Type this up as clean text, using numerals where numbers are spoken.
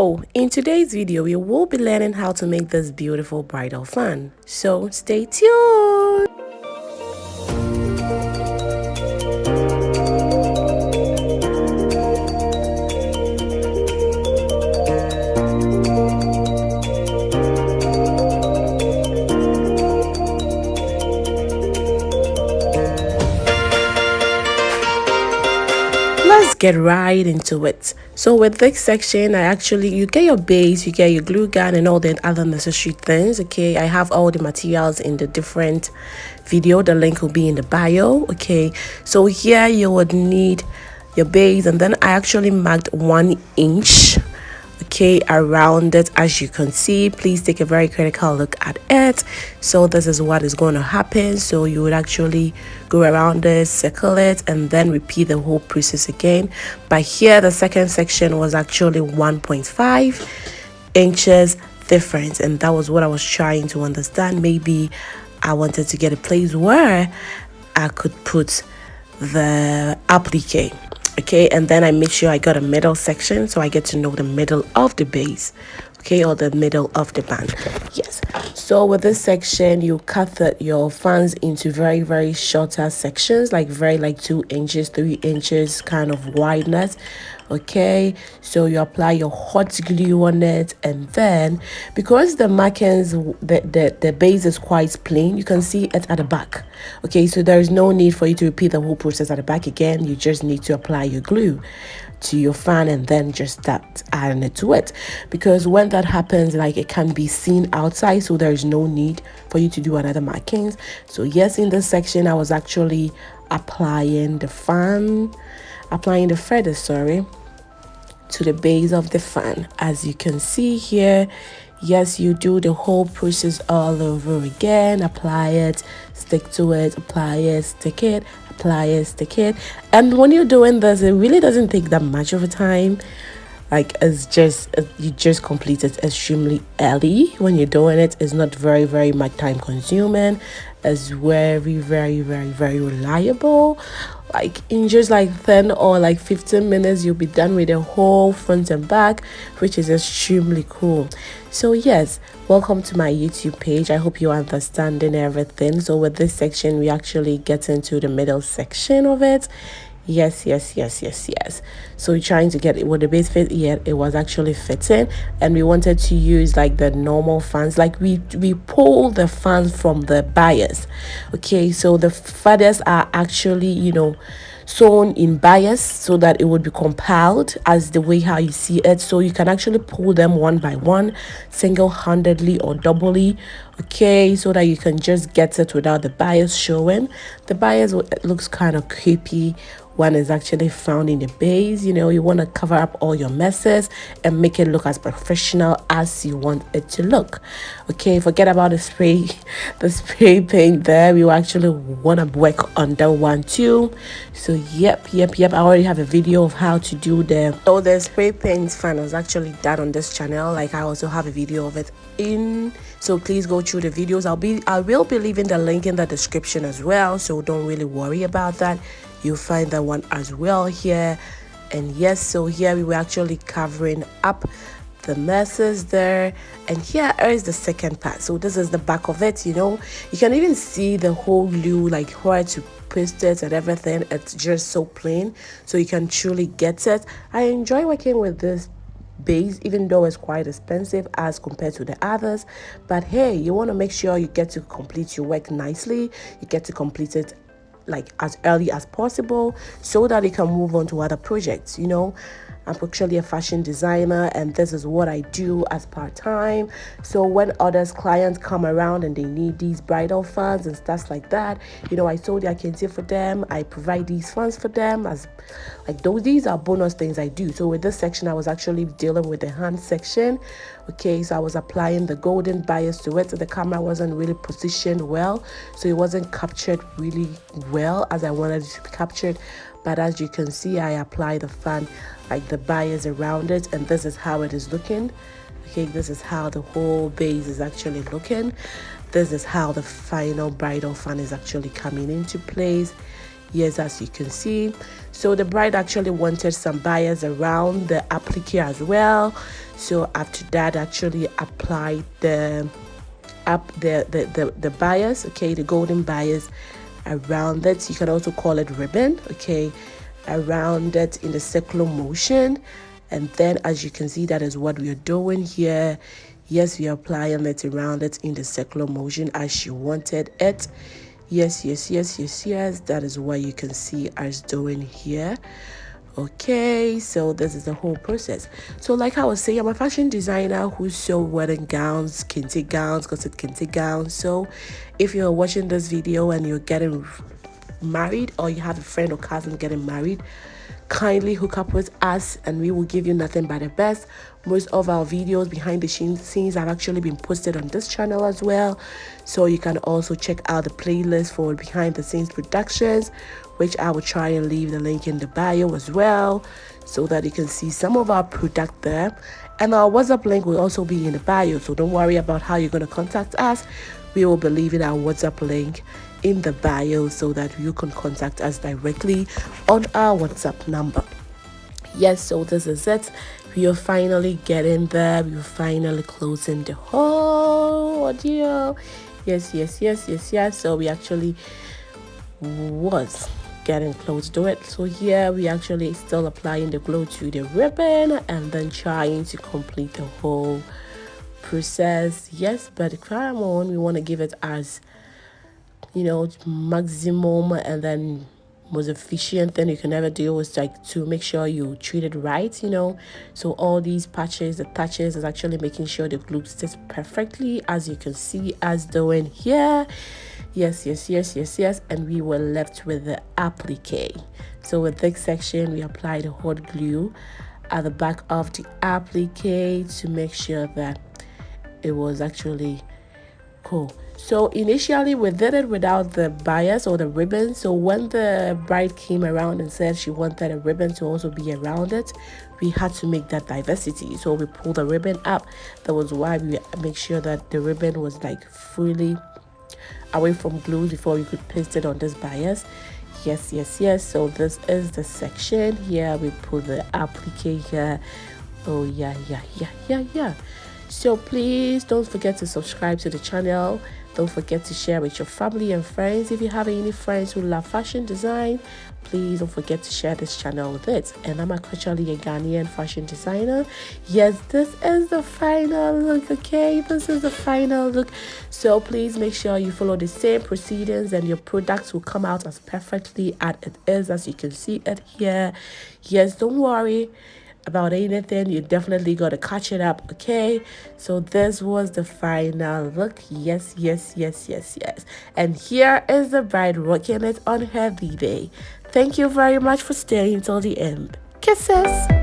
Oh, in today's video, we will be learning how to make this beautiful bridal fan. So stay tuned. Let's get right into it. So with this section, you get your base, you get your glue gun and all the other necessary things. Okay, I have all the materials in the different video. The link will be in the bio. Okay, so here you would need your base, and then I actually marked 1 inch, okay, around it. As you can see, please take a very critical look at it. So this is what is going to happen. So you would actually go around this, circle it, and then repeat the whole process again. But here the second section was actually 1.5 inches difference, and that was what I was trying to understand. Maybe I wanted to get a place where I could put the applique. Okay, and then I make sure I got a middle section, so I get to know the middle of the base, okay, or the middle of the band. Yes, so with this section you cut your fans into very shorter sections, like 2 inches, 3 inches kind of wideness. Okay, so you apply your hot glue on it, and then because the markings, the base is quite plain, you can see it at the back. Okay, so there is no need for you to repeat the whole process at the back again. You just need to apply your glue to your fan and then just start adding it to it, because when that happens, like, it can be seen outside, so there is no need for you to do another markings. So yes, in this section I was actually applying the feathers, sorry, to the base of the fan. As you can see here, yes, you do the whole process all over again. Apply it, stick to it, apply it, stick it, apply it, stick it. And when you're doing this, it really doesn't take that much of a time. Like, you just complete it extremely early. When you're doing it, it's not very much time consuming. It's very reliable. Like, in just like 10 or 15 minutes you'll be done with the whole front and back, which is extremely cool. So yes, welcome to my YouTube page. I hope you're understanding everything. So with this section, we actually get into the middle section of it. Yes. So we're trying to get it with the base fit. Yeah, it was actually fitting, and we wanted to use like the normal fans. Like, we pull the fans from the bias. Okay, so the feathers are actually, sewn in bias so that it would be compiled as the way how you see it. So you can actually pull them one by one, single-handedly or doubly, okay, so that you can just get it without the bias showing. The bias looks kind of creepy when it's actually found in the base. You want to cover up all your messes and make it look as professional as you want it to look. Okay, forget about the spray paint there. We actually want to work on that one too. So yep, I already have a video of how to do the spray paint fan was actually done on this channel. Like, I also have a video of it in, so please go through the videos. I will be leaving the link in the description as well, so don't really worry about that. You'll find that one as well here. And yes, so here we were actually covering up the messes there, and here is the second part. So this is the back of it. You can even see the whole glue, like where to paste it and everything. It's just so plain, so you can truly get it. I enjoy working with this base, even though it's quite expensive as compared to the others. But hey, you want to make sure you get to complete your work nicely. You get to complete it like as early as possible, so that you can move on to other projects. I'm actually a fashion designer, and this is what I do as part-time. So when clients come around and they need these bridal funds and stuff like that, I told you I can do for them. I provide these funds for them as these are bonus things I do. So with this section, I was actually dealing with the hand section. Okay, so I was applying the golden bias to it. So the camera wasn't really positioned well, so it wasn't captured really well as I wanted it to be captured. But as you can see, I apply the fan, like the bias around it, and this is how it is looking. Okay, this is how the whole base is actually looking. This is how the final bridal fan is actually coming into place. Yes, as you can see. So the bride actually wanted some bias around the applique as well. So after that, actually apply the bias, okay, the golden bias around it. You can also call it ribbon, okay, around it in the circular motion. And then as you can see, that is what we are doing here. Yes, we are applying it around it in the circular motion as you wanted it. Yes, that is what you can see us doing here. Okay, so this is the whole process. So like I was saying, I'm a fashion designer who sew wedding gowns, kente gowns, corset kente gowns. So if you're watching this video and you're getting married, or you have a friend or cousin getting married, kindly hook up with us and we will give you nothing but the best. Most of our videos behind the scenes have actually been posted on this channel as well, so you can also check out the playlist for behind the scenes productions, which I will try and leave the link in the bio as well, so that you can see some of our product there. And our WhatsApp link will also be in the bio, so don't worry about how you're going to contact us. We will be leaving our WhatsApp link in the bio so that you can contact us directly on our WhatsApp number. Yes, so this is it. We are finally getting there. We are finally closing the whole audio. Yes. So we actually was getting close to it. So here we actually still applying the glue to the ribbon and then trying to complete the whole process. Yes, but come on, we want to give it as, you know, maximum and then most efficient thing you can ever do is like to make sure you treat it right, you know. So all these patches, the touches is actually making sure the glue sits perfectly, as you can see us doing here. Yes, and we were left with the applique. So with this section, we applied the hot glue at the back of the applique to make sure that it was actually cool. So initially we did it without the bias or the ribbon. So when the bride came around and said she wanted a ribbon to also be around it, we had to make that diversity. So we pulled the ribbon up. That was why we make sure that the ribbon was like fully away from glue before we could paste it on this bias. Yes. So this is the section here. We put the applique here. Oh yeah. So please don't forget to subscribe to the channel. Don't forget to share with your family and friends. If you have any friends who love fashion design, please don't forget to share this channel with it. And I'm actually a Ghanaian fashion designer. Yes, this is the final look, okay? This is the final look. So please make sure you follow the same procedures and your products will come out as perfectly as it is, as you can see it here. Yes, don't worry about anything, you definitely got to catch it up, okay? So this was the final look. Yes. And here is the bride rocking it on her D-Day. Thank you very much for staying until the end. Kisses.